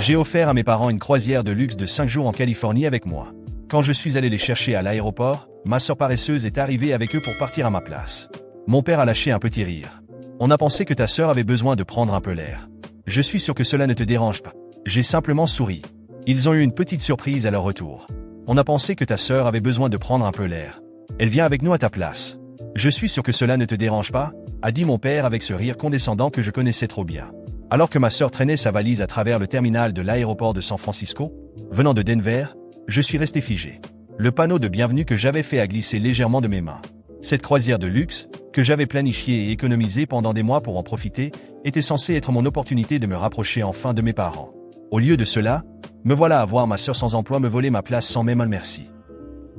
J'ai offert à mes parents une croisière de luxe de 5 jours en Californie avec moi. Quand je suis allé les chercher à l'aéroport, ma sœur paresseuse est arrivée avec eux pour partir à ma place. Mon père a lâché un petit rire. On a pensé que ta sœur avait besoin de prendre un peu l'air. Je suis sûr que cela ne te dérange pas. J'ai simplement souri. Ils ont eu une petite surprise à leur retour. On a pensé que ta sœur avait besoin de prendre un peu l'air. Elle vient avec nous à ta place. Je suis sûr que cela ne te dérange pas, a dit mon père avec ce rire condescendant que je connaissais trop bien. Alors que ma sœur traînait sa valise à travers le terminal de l'aéroport de San Francisco, venant de Denver, je suis resté figé. Le panneau de bienvenue que j'avais fait a glissé légèrement de mes mains. Cette croisière de luxe, que j'avais planifiée et économisée pendant des mois pour en profiter, était censée être mon opportunité de me rapprocher enfin de mes parents. Au lieu de cela, me voilà à voir ma sœur sans emploi me voler ma place sans même un merci.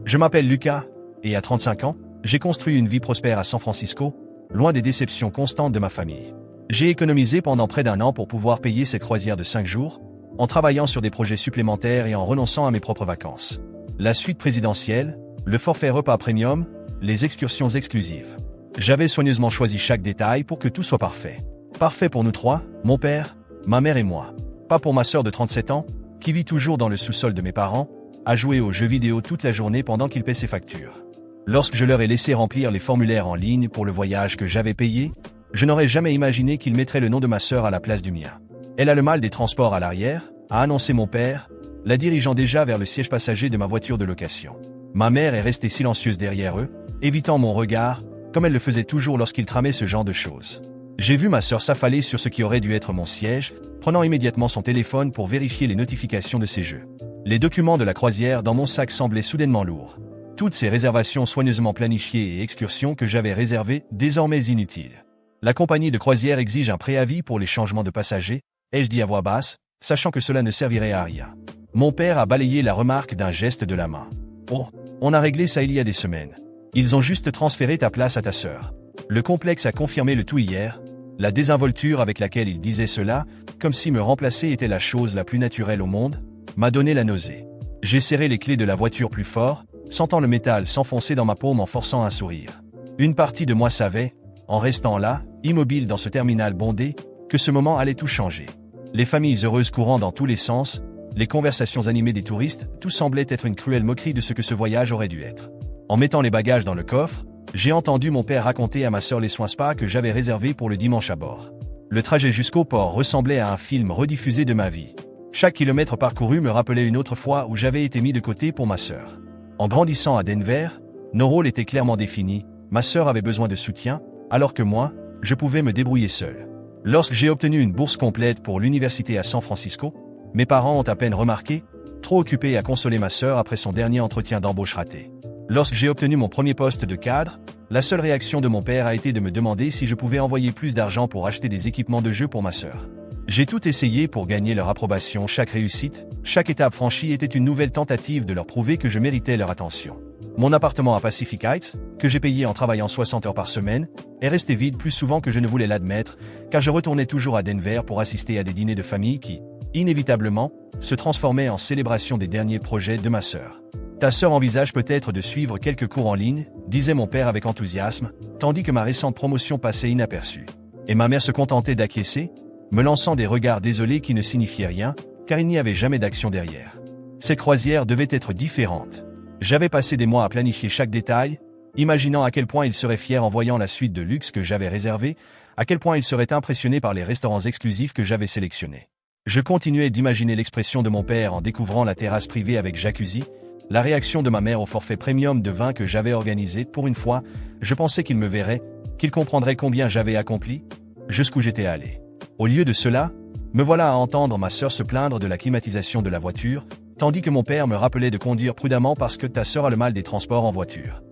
Je m'appelle Lucas, et à 35 ans, j'ai construit une vie prospère à San Francisco, loin des déceptions constantes de ma famille. J'ai économisé pendant près d'1 an pour pouvoir payer cette croisière de 5 jours, en travaillant sur des projets supplémentaires et en renonçant à mes propres vacances. La suite présidentielle, le forfait repas premium, les excursions exclusives. J'avais soigneusement choisi chaque détail pour que tout soit parfait. Parfait pour nous trois, mon père, ma mère et moi. Pas pour ma sœur de 37 ans, qui vit toujours dans le sous-sol de mes parents, à jouer aux jeux vidéo toute la journée pendant qu'il paie ses factures. Lorsque je leur ai laissé remplir les formulaires en ligne pour le voyage que j'avais payé, je n'aurais jamais imaginé qu'ils mettraient le nom de ma sœur à la place du mien. Elle a le mal des transports à l'arrière, a annoncé mon père, la dirigeant déjà vers le siège passager de ma voiture de location. Ma mère est restée silencieuse derrière eux, évitant mon regard, comme elle le faisait toujours lorsqu'il tramait ce genre de choses. J'ai vu ma sœur s'affaler sur ce qui aurait dû être mon siège, prenant immédiatement son téléphone pour vérifier les notifications de ses jeux. Les documents de la croisière dans mon sac semblaient soudainement lourds. Toutes ces réservations soigneusement planifiées et excursions que j'avais réservées, désormais inutiles. La compagnie de croisière exige un préavis pour les changements de passagers, ai-je dit à voix basse, sachant que cela ne servirait à rien. Mon père a balayé la remarque d'un geste de la main. Oh, on a réglé ça il y a des semaines. Ils ont juste transféré ta place à ta sœur. Le complexe a confirmé le tout hier, la désinvolture avec laquelle il disait cela, comme si me remplacer était la chose la plus naturelle au monde, m'a donné la nausée. J'ai serré les clés de la voiture plus fort, sentant le métal s'enfoncer dans ma paume en forçant un sourire. Une partie de moi savait, en restant là, immobile dans ce terminal bondé, que ce moment allait tout changer. Les familles heureuses courant dans tous les sens, les conversations animées des touristes, tout semblait être une cruelle moquerie de ce que ce voyage aurait dû être. En mettant les bagages dans le coffre, j'ai entendu mon père raconter à ma sœur les soins spa que j'avais réservés pour le dimanche à bord. Le trajet jusqu'au port ressemblait à un film rediffusé de ma vie. Chaque kilomètre parcouru me rappelait une autre fois où j'avais été mis de côté pour ma sœur. En grandissant à Denver, nos rôles étaient clairement définis, ma sœur avait besoin de soutien, alors que moi, je pouvais me débrouiller seul. Lorsque j'ai obtenu une bourse complète pour l'université à San Francisco, mes parents ont à peine remarqué, trop occupés à consoler ma sœur après son dernier entretien d'embauche raté. Lorsque j'ai obtenu mon premier poste de cadre, la seule réaction de mon père a été de me demander si je pouvais envoyer plus d'argent pour acheter des équipements de jeu pour ma sœur. J'ai tout essayé pour gagner leur approbation, chaque réussite, chaque étape franchie était une nouvelle tentative de leur prouver que je méritais leur attention. Mon appartement à Pacific Heights, que j'ai payé en travaillant 60 heures par semaine, est resté vide plus souvent que je ne voulais l'admettre, car je retournais toujours à Denver pour assister à des dîners de famille qui, inévitablement, se transformaient en célébration des derniers projets de ma sœur. Ta sœur envisage peut-être de suivre quelques cours en ligne, disait mon père avec enthousiasme, tandis que ma récente promotion passait inaperçue. Et ma mère se contentait d'acquiescer, me lançant des regards désolés qui ne signifiaient rien, car il n'y avait jamais d'action derrière. Cette croisière devait être différente. J'avais passé des mois à planifier chaque détail, imaginant à quel point il serait fier en voyant la suite de luxe que j'avais réservée, à quel point il serait impressionné par les restaurants exclusifs que j'avais sélectionnés. Je continuais d'imaginer l'expression de mon père en découvrant la terrasse privée avec jacuzzi, la réaction de ma mère au forfait premium de vin que j'avais organisé. Pour une fois, je pensais qu'il me verrait, qu'il comprendrait combien j'avais accompli, jusqu'où j'étais allé. Au lieu de cela, me voilà à entendre ma sœur se plaindre de la climatisation de la voiture, tandis que mon père me rappelait de conduire prudemment parce que ta sœur a le mal des transports en voiture.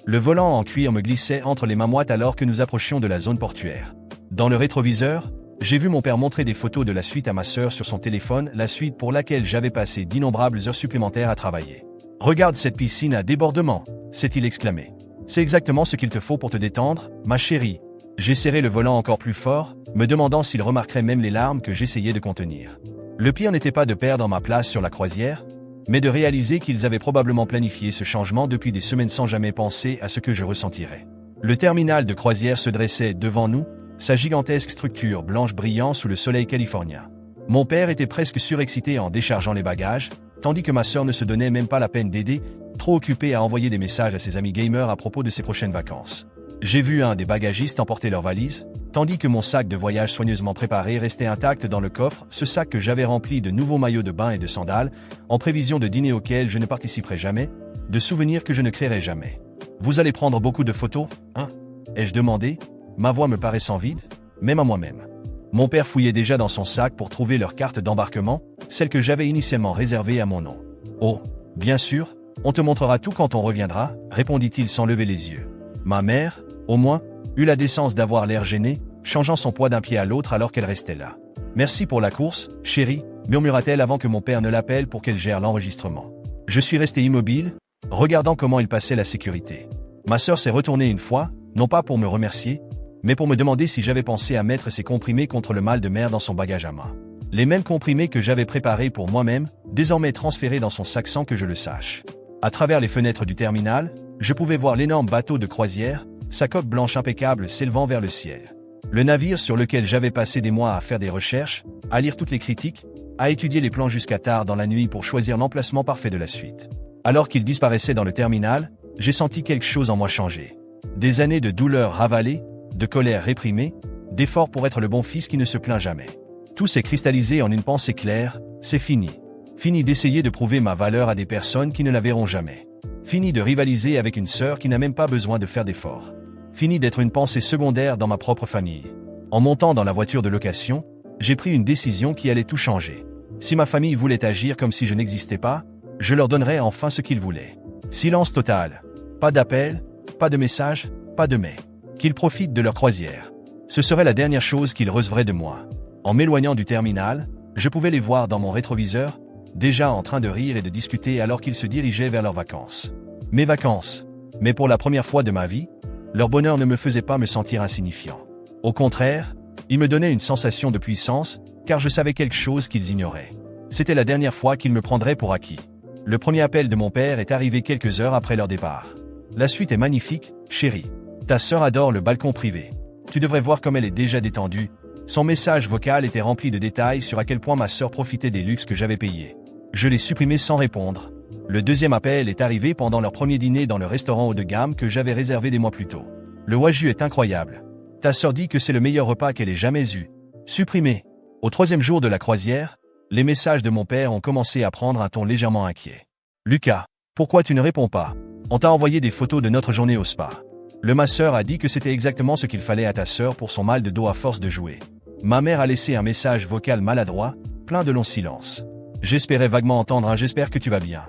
Le volant en cuir me glissait entre les mains moites alors que nous approchions de la zone portuaire. Dans le rétroviseur, j'ai vu mon père montrer des photos de la suite à ma sœur sur son téléphone, la suite pour laquelle j'avais passé d'innombrables heures supplémentaires à travailler. « Regarde cette piscine à débordement !» s'est-il exclamé. « C'est exactement ce qu'il te faut pour te détendre, ma chérie. » J'ai serré le volant encore plus fort, me demandant s'il remarquerait même les larmes que j'essayais de contenir. Le pire n'était pas de perdre ma place sur la croisière, mais de réaliser qu'ils avaient probablement planifié ce changement depuis des semaines sans jamais penser à ce que je ressentirais. Le terminal de croisière se dressait devant nous, sa gigantesque structure blanche brillant sous le soleil californien. Mon père était presque surexcité en déchargeant les bagages, tandis que ma sœur ne se donnait même pas la peine d'aider, trop occupée à envoyer des messages à ses amis gamers à propos de ses prochaines vacances. J'ai vu un des bagagistes emporter leurs valises, tandis que mon sac de voyage soigneusement préparé restait intact dans le coffre, ce sac que j'avais rempli de nouveaux maillots de bain et de sandales, en prévision de dîners auxquels je ne participerai jamais, de souvenirs que je ne créerai jamais. Vous allez prendre beaucoup de photos, hein? Ai-je demandé, ma voix me paraissant vide, même à moi-même. Mon père fouillait déjà dans son sac pour trouver leur carte d'embarquement, celle que j'avais initialement réservée à mon nom. Oh, bien sûr, on te montrera tout quand on reviendra, répondit-il sans lever les yeux. Ma mère, au moins, eut la décence d'avoir l'air gêné, changeant son poids d'un pied à l'autre alors qu'elle restait là. Merci pour la course, chérie, murmura-t-elle avant que mon père ne l'appelle pour qu'elle gère l'enregistrement. Je suis resté immobile, regardant comment il passait la sécurité. Ma sœur s'est retournée une fois, non pas pour me remercier, mais pour me demander si j'avais pensé à mettre ces comprimés contre le mal de mer dans son bagage à main. Les mêmes comprimés que j'avais préparés pour moi-même, désormais transférés dans son sac sans que je le sache. À travers les fenêtres du terminal, je pouvais voir l'énorme bateau de croisière, sa coque blanche impeccable s'élevant vers le ciel. Le navire sur lequel j'avais passé des mois à faire des recherches, à lire toutes les critiques, à étudier les plans jusqu'à tard dans la nuit pour choisir l'emplacement parfait de la suite. Alors qu'il disparaissait dans le terminal, j'ai senti quelque chose en moi changer. Des années de douleur ravalée, de colère réprimée, d'efforts pour être le bon fils qui ne se plaint jamais. Tout s'est cristallisé en une pensée claire, c'est fini. Fini d'essayer de prouver ma valeur à des personnes qui ne la verront jamais. Fini de rivaliser avec une sœur qui n'a même pas besoin de faire d'efforts. Fini d'être une pensée secondaire dans ma propre famille. En montant dans la voiture de location, j'ai pris une décision qui allait tout changer. Si ma famille voulait agir comme si je n'existais pas, je leur donnerais enfin ce qu'ils voulaient. Silence total. Pas d'appel, pas de message, pas de mais. Qu'ils profitent de leur croisière. Ce serait la dernière chose qu'ils recevraient de moi. En m'éloignant du terminal, je pouvais les voir dans mon rétroviseur, déjà en train de rire et de discuter alors qu'ils se dirigeaient vers leurs vacances. Mes vacances. Mais pour la première fois de ma vie, leur bonheur ne me faisait pas me sentir insignifiant. Au contraire, il me donnait une sensation de puissance, car je savais quelque chose qu'ils ignoraient. C'était la dernière fois qu'ils me prendraient pour acquis. Le premier appel de mon père est arrivé quelques heures après leur départ. La suite est magnifique, chérie. Ta sœur adore le balcon privé. Tu devrais voir comme elle est déjà détendue. Son message vocal était rempli de détails sur à quel point ma sœur profitait des luxes que j'avais payés. Je l'ai supprimé sans répondre. Le deuxième appel est arrivé pendant leur premier dîner dans le restaurant haut de gamme que j'avais réservé des mois plus tôt. Le wagyu est incroyable. Ta sœur dit que c'est le meilleur repas qu'elle ait jamais eu. Supprimé. Au troisième jour de la croisière, les messages de mon père ont commencé à prendre un ton légèrement inquiet. Lucas, pourquoi tu ne réponds pas? On t'a envoyé des photos de notre journée au spa. Le masseur a dit que c'était exactement ce qu'il fallait à ta sœur pour son mal de dos à force de jouer. Ma mère a laissé un message vocal maladroit, plein de longs silences. J'espérais vaguement entendre un « j'espère que tu vas bien ».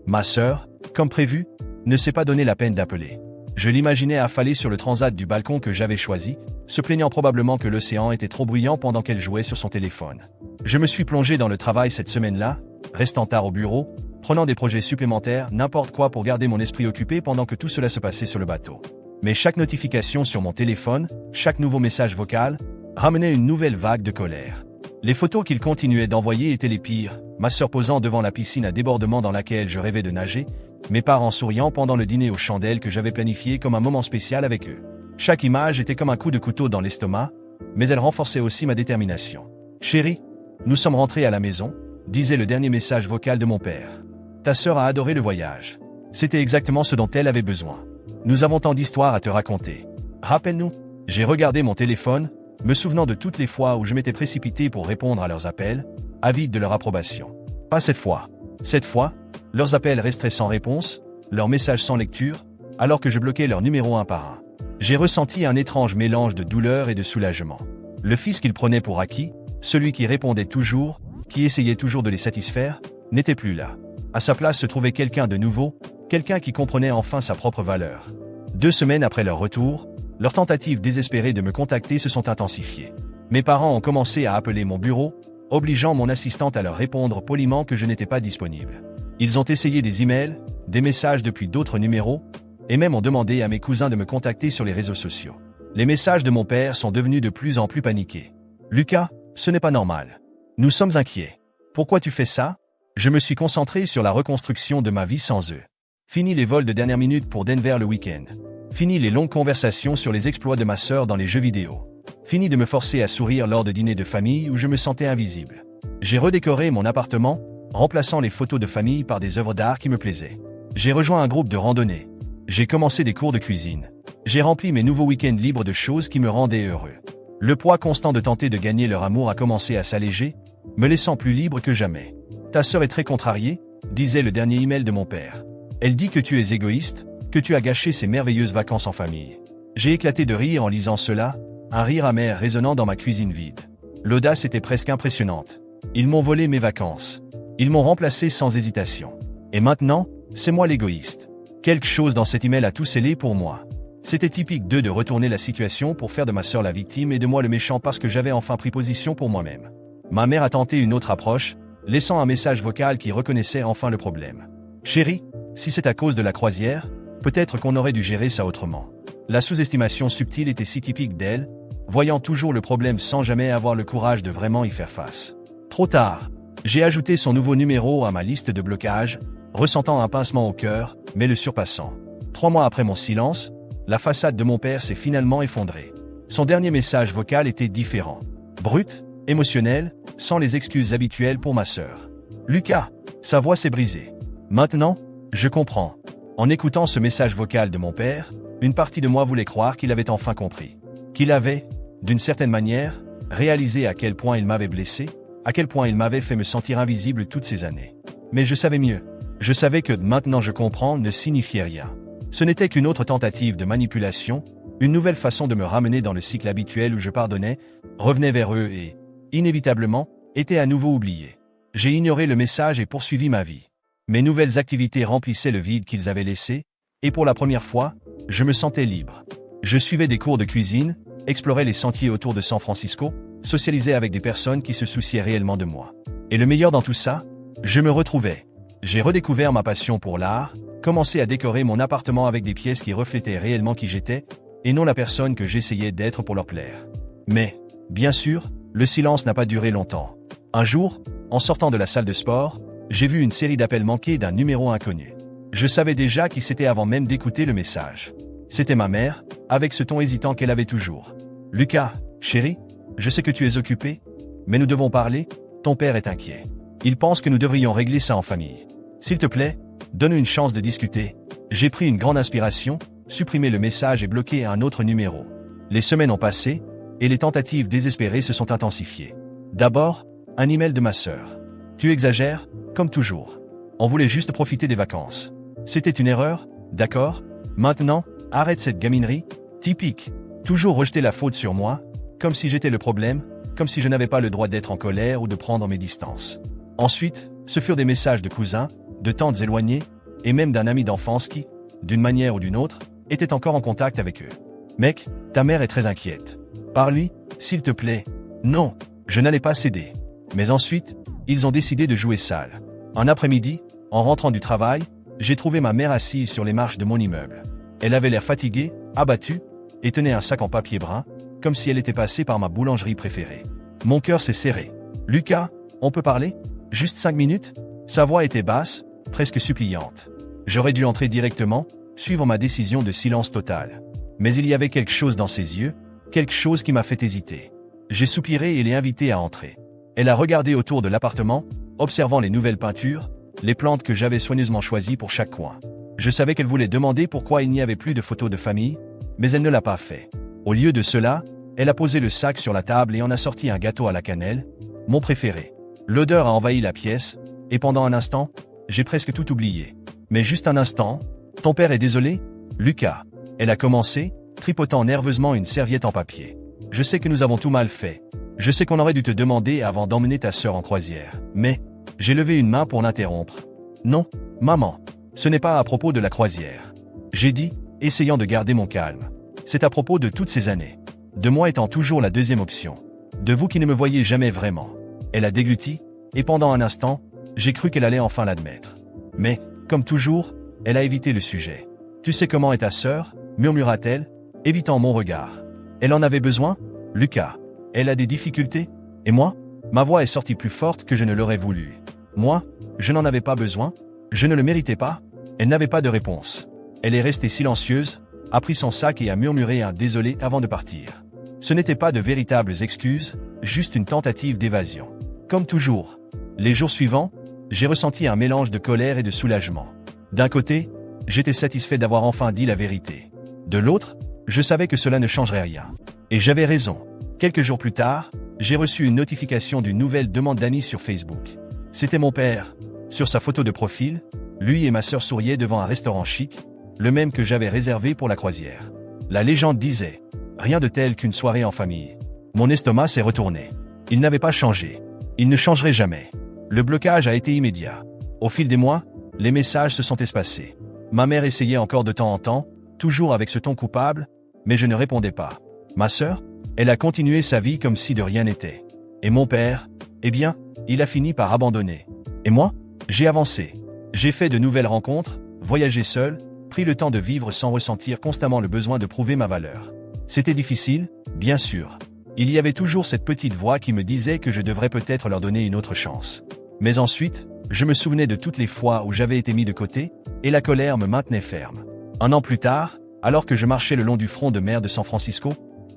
Ma sœur, comme prévu, ne s'est pas donné la peine d'appeler. Je l'imaginais affalée sur le transat du balcon que j'avais choisi, se plaignant probablement que l'océan était trop bruyant pendant qu'elle jouait sur son téléphone. Je me suis plongé dans le travail cette semaine-là, restant tard au bureau, prenant des projets supplémentaires, n'importe quoi pour garder mon esprit occupé pendant que tout cela se passait sur le bateau. Mais chaque notification sur mon téléphone, chaque nouveau message vocal, ramenait une nouvelle vague de colère. Les photos qu'il continuait d'envoyer étaient les pires, ma sœur posant devant la piscine à débordement dans laquelle je rêvais de nager, mes parents souriant pendant le dîner aux chandelles que j'avais planifié comme un moment spécial avec eux. Chaque image était comme un coup de couteau dans l'estomac, mais elle renforçait aussi ma détermination. « Chérie, nous sommes rentrés à la maison », disait le dernier message vocal de mon père. « Ta sœur a adoré le voyage. C'était exactement ce dont elle avait besoin. Nous avons tant d'histoires à te raconter. Rappelle-nous. » J'ai regardé mon téléphone, me souvenant de toutes les fois où je m'étais précipité pour répondre à leurs appels, avide de leur approbation. Pas cette fois. Cette fois, leurs appels resteraient sans réponse, leurs messages sans lecture, alors que je bloquais leurs numéros un par un. J'ai ressenti un étrange mélange de douleur et de soulagement. Le fils qu'ils prenaient pour acquis, celui qui répondait toujours, qui essayait toujours de les satisfaire, n'était plus là. À sa place se trouvait quelqu'un de nouveau, quelqu'un qui comprenait enfin sa propre valeur. 2 semaines après leur retour, leurs tentatives désespérées de me contacter se sont intensifiées. Mes parents ont commencé à appeler mon bureau, obligeant mon assistante à leur répondre poliment que je n'étais pas disponible. Ils ont essayé des emails, des messages depuis d'autres numéros, et même ont demandé à mes cousins de me contacter sur les réseaux sociaux. Les messages de mon père sont devenus de plus en plus paniqués. « Lucas, ce n'est pas normal. Nous sommes inquiets. Pourquoi tu fais ça? Je me suis concentré sur la reconstruction de ma vie sans eux. Fini les vols de dernière minute pour Denver le week-end. Fini les longues conversations sur les exploits de ma sœur dans les jeux vidéo. Fini de me forcer à sourire lors de dîners de famille où je me sentais invisible. J'ai redécoré mon appartement, remplaçant les photos de famille par des œuvres d'art qui me plaisaient. J'ai rejoint un groupe de randonnée. J'ai commencé des cours de cuisine. J'ai rempli mes nouveaux week-ends libres de choses qui me rendaient heureux. Le poids constant de tenter de gagner leur amour a commencé à s'alléger, me laissant plus libre que jamais. Ta sœur est très contrariée, disait le dernier email de mon père. Elle dit que tu es égoïste, que tu as gâché ces merveilleuses vacances en famille. J'ai éclaté de rire en lisant cela, un rire amer résonnant dans ma cuisine vide. L'audace était presque impressionnante. Ils m'ont volé mes vacances. Ils m'ont remplacé sans hésitation. Et maintenant, c'est moi l'égoïste. Quelque chose dans cet email a tout scellé pour moi. C'était typique d'eux de retourner la situation pour faire de ma sœur la victime et de moi le méchant parce que j'avais enfin pris position pour moi-même. Ma mère a tenté une autre approche, laissant un message vocal qui reconnaissait enfin le problème. Chérie, si c'est à cause de la croisière, peut-être qu'on aurait dû gérer ça autrement. La sous-estimation subtile était si typique d'elle, voyant toujours le problème sans jamais avoir le courage de vraiment y faire face. Trop tard. J'ai ajouté son nouveau numéro à ma liste de blocage, ressentant un pincement au cœur, mais le surpassant. 3 mois après mon silence, la façade de mon père s'est finalement effondrée. Son dernier message vocal était différent. Brut, émotionnel, sans les excuses habituelles pour ma sœur. Lucas, sa voix s'est brisée. Maintenant, je comprends. En écoutant ce message vocal de mon père, une partie de moi voulait croire qu'il avait enfin compris. Qu'il avait, d'une certaine manière, réalisé à quel point il m'avait blessé, à quel point il m'avait fait me sentir invisible toutes ces années. Mais je savais mieux. Je savais que « maintenant je comprends » ne signifiait rien. Ce n'était qu'une autre tentative de manipulation, une nouvelle façon de me ramener dans le cycle habituel où je pardonnais, revenais vers eux et, inévitablement, était à nouveau oublié. J'ai ignoré le message et poursuivi ma vie. Mes nouvelles activités remplissaient le vide qu'ils avaient laissé, et pour la première fois, je me sentais libre. Je suivais des cours de cuisine, explorais les sentiers autour de San Francisco, socialisais avec des personnes qui se souciaient réellement de moi. Et le meilleur dans tout ça, je me retrouvais. J'ai redécouvert ma passion pour l'art, commencé à décorer mon appartement avec des pièces qui reflétaient réellement qui j'étais, et non la personne que j'essayais d'être pour leur plaire. Mais, bien sûr, le silence n'a pas duré longtemps. Un jour, en sortant de la salle de sport, j'ai vu une série d'appels manqués d'un numéro inconnu. Je savais déjà qui c'était avant même d'écouter le message. C'était ma mère, avec ce ton hésitant qu'elle avait toujours. « Lucas, chéri, je sais que tu es occupé, mais nous devons parler, ton père est inquiet. Il pense que nous devrions régler ça en famille. S'il te plaît, donne une chance de discuter. » J'ai pris une grande inspiration, supprimé le message et bloqué un autre numéro. Les semaines ont passé, et les tentatives désespérées se sont intensifiées. D'abord, un email de ma sœur. « Tu exagères, comme toujours. On voulait juste profiter des vacances. C'était une erreur, d'accord? Maintenant, arrête cette gaminerie. Typique. Toujours rejeter la faute sur moi, comme si j'étais le problème, comme si je n'avais pas le droit d'être en colère ou de prendre mes distances. » Ensuite, ce furent des messages de cousins, de tantes éloignées, et même d'un ami d'enfance qui, d'une manière ou d'une autre, était encore en contact avec eux. « Mec, ta mère est très inquiète. Parle-lui, s'il te plaît. » Non, je n'allais pas céder. Mais ensuite, ils ont décidé de jouer sale. Un après-midi, en rentrant du travail, j'ai trouvé ma mère assise sur les marches de mon immeuble. Elle avait l'air fatiguée, abattue, et tenait un sac en papier brun, comme si elle était passée par ma boulangerie préférée. Mon cœur s'est serré. « Lucas, on peut parler? Juste 5 minutes ?» Sa voix était basse, presque suppliante. J'aurais dû entrer directement, suivre ma décision de silence total. Mais il y avait quelque chose dans ses yeux, quelque chose qui m'a fait hésiter. J'ai soupiré et l'ai invitée à entrer. Elle a regardé autour de l'appartement, observant les nouvelles peintures, les plantes que j'avais soigneusement choisies pour chaque coin. Je savais qu'elle voulait demander pourquoi il n'y avait plus de photos de famille, mais elle ne l'a pas fait. Au lieu de cela, elle a posé le sac sur la table et en a sorti un gâteau à la cannelle, mon préféré. L'odeur a envahi la pièce, et pendant un instant, j'ai presque tout oublié. Mais juste un instant, « Ton père est désolé, Lucas ?» Elle a commencé, tripotant nerveusement une serviette en papier. « Je sais que nous avons tout mal fait. Je sais qu'on aurait dû te demander avant d'emmener ta sœur en croisière. Mais, j'ai levé une main pour l'interrompre. Non, maman, ce n'est pas à propos de la croisière. » J'ai dit, essayant de garder mon calme. C'est à propos de toutes ces années. De moi étant toujours la deuxième option. De vous qui ne me voyez jamais vraiment. Elle a dégluti, et pendant un instant, j'ai cru qu'elle allait enfin l'admettre. Mais, comme toujours, elle a évité le sujet. « Tu sais comment est ta sœur ?» murmura-t-elle, évitant mon regard. Elle en avait besoin, Lucas. Elle a des difficultés. Et moi, ma voix est sortie plus forte que je ne l'aurais voulu. Moi, je n'en avais pas besoin. Je ne le méritais pas. Elle n'avait pas de réponse. Elle est restée silencieuse, a pris son sac et a murmuré un désolé avant de partir. Ce n'était pas de véritables excuses, juste une tentative d'évasion. Comme toujours, les jours suivants, j'ai ressenti un mélange de colère et de soulagement. D'un côté, j'étais satisfait d'avoir enfin dit la vérité. De l'autre, je savais que cela ne changerait rien. Et j'avais raison. Quelques jours plus tard, j'ai reçu une notification d'une nouvelle demande d'amis sur Facebook. C'était mon père. Sur sa photo de profil, lui et ma sœur souriaient devant un restaurant chic, le même que j'avais réservé pour la croisière. La légende disait « Rien de tel qu'une soirée en famille ». Mon estomac s'est retourné. Il n'avait pas changé. Il ne changerait jamais. Le blocage a été immédiat. Au fil des mois, les messages se sont espacés. Ma mère essayait encore de temps en temps, toujours avec ce ton coupable, mais je ne répondais pas. Ma sœur, elle a continué sa vie comme si de rien n'était. Et mon père, eh bien, il a fini par abandonner. Et moi, j'ai avancé. J'ai fait de nouvelles rencontres, voyagé seul, pris le temps de vivre sans ressentir constamment le besoin de prouver ma valeur. C'était difficile, bien sûr. Il y avait toujours cette petite voix qui me disait que je devrais peut-être leur donner une autre chance. Mais ensuite, je me souvenais de toutes les fois où j'avais été mis de côté, et la colère me maintenait ferme. Un an plus tard, alors que je marchais le long du front de mer de San Francisco,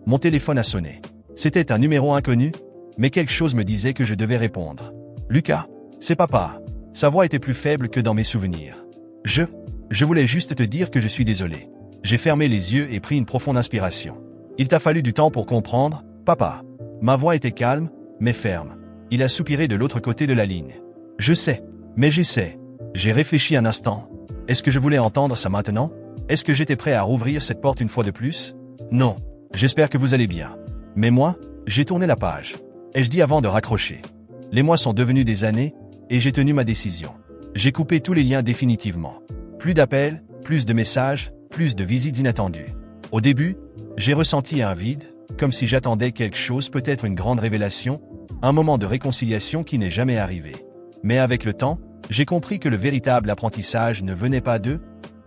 mon téléphone a sonné. C'était un numéro inconnu, mais quelque chose me disait que je devais répondre. « Lucas, c'est papa. » Sa voix était plus faible que dans mes souvenirs. Je voulais juste te dire que je suis désolé. J'ai fermé les yeux et pris une profonde inspiration. Il t'a fallu du temps pour comprendre, papa. Ma voix était calme, mais ferme. Il a soupiré de l'autre côté de la ligne. Je sais, mais j'essaie. J'ai réfléchi un instant. Est-ce que je voulais entendre ça maintenant? Est-ce que j'étais prêt à rouvrir cette porte une fois de plus? Non. J'espère que vous allez bien. Mais moi, j'ai tourné la page. Ai-je dit avant de raccrocher? Les mois sont devenus des années, et j'ai tenu ma décision. J'ai coupé tous les liens définitivement. Plus d'appels, plus de messages, plus de visites inattendues. Au début, j'ai ressenti un vide, comme si j'attendais quelque chose, peut-être une grande révélation, un moment de réconciliation qui n'est jamais arrivé. Mais avec le temps, j'ai compris que le véritable apprentissage ne venait pas d'eux,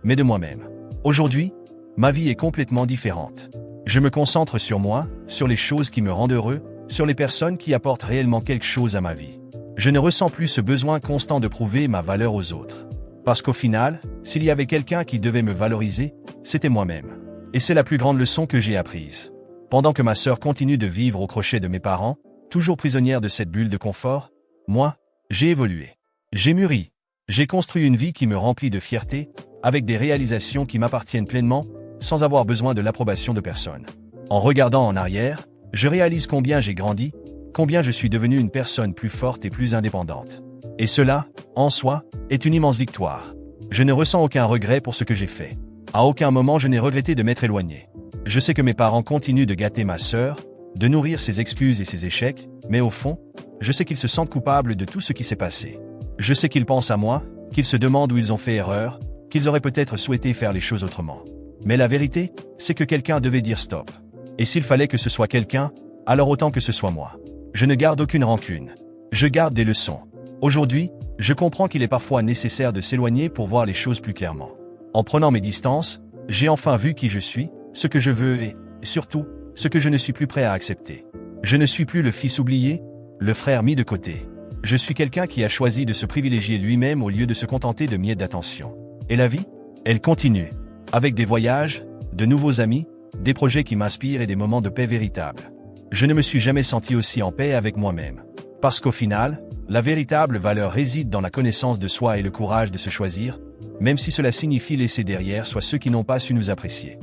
mais de moi-même. Aujourd'hui, ma vie est complètement différente. Je me concentre sur moi, sur les choses qui me rendent heureux, sur les personnes qui apportent réellement quelque chose à ma vie. Je ne ressens plus ce besoin constant de prouver ma valeur aux autres. Parce qu'au final, s'il y avait quelqu'un qui devait me valoriser, c'était moi-même. Et c'est la plus grande leçon que j'ai apprise. Pendant que ma sœur continue de vivre au crochet de mes parents, toujours prisonnière de cette bulle de confort, moi, j'ai évolué. J'ai mûri. J'ai construit une vie qui me remplit de fierté, avec des réalisations qui m'appartiennent pleinement, sans avoir besoin de l'approbation de personne. En regardant en arrière, je réalise combien j'ai grandi, combien je suis devenu une personne plus forte et plus indépendante. Et cela, en soi, est une immense victoire. Je ne ressens aucun regret pour ce que j'ai fait. À aucun moment je n'ai regretté de m'être éloigné. Je sais que mes parents continuent de gâter ma sœur, de nourrir ses excuses et ses échecs, mais au fond, je sais qu'ils se sentent coupables de tout ce qui s'est passé. Je sais qu'ils pensent à moi, qu'ils se demandent où ils ont fait erreur, qu'ils auraient peut-être souhaité faire les choses autrement. Mais la vérité, c'est que quelqu'un devait dire stop. Et s'il fallait que ce soit quelqu'un, alors autant que ce soit moi. Je ne garde aucune rancune. Je garde des leçons. Aujourd'hui, je comprends qu'il est parfois nécessaire de s'éloigner pour voir les choses plus clairement. En prenant mes distances, j'ai enfin vu qui je suis, ce que je veux et, surtout, ce que je ne suis plus prêt à accepter. Je ne suis plus le fils oublié, le frère mis de côté. Je suis quelqu'un qui a choisi de se privilégier lui-même au lieu de se contenter de miettes d'attention. Et la vie, elle continue. Avec des voyages, de nouveaux amis, des projets qui m'inspirent et des moments de paix véritables. Je ne me suis jamais senti aussi en paix avec moi-même. Parce qu'au final, la véritable valeur réside dans la connaissance de soi et le courage de se choisir, même si cela signifie laisser derrière soit ceux qui n'ont pas su nous apprécier.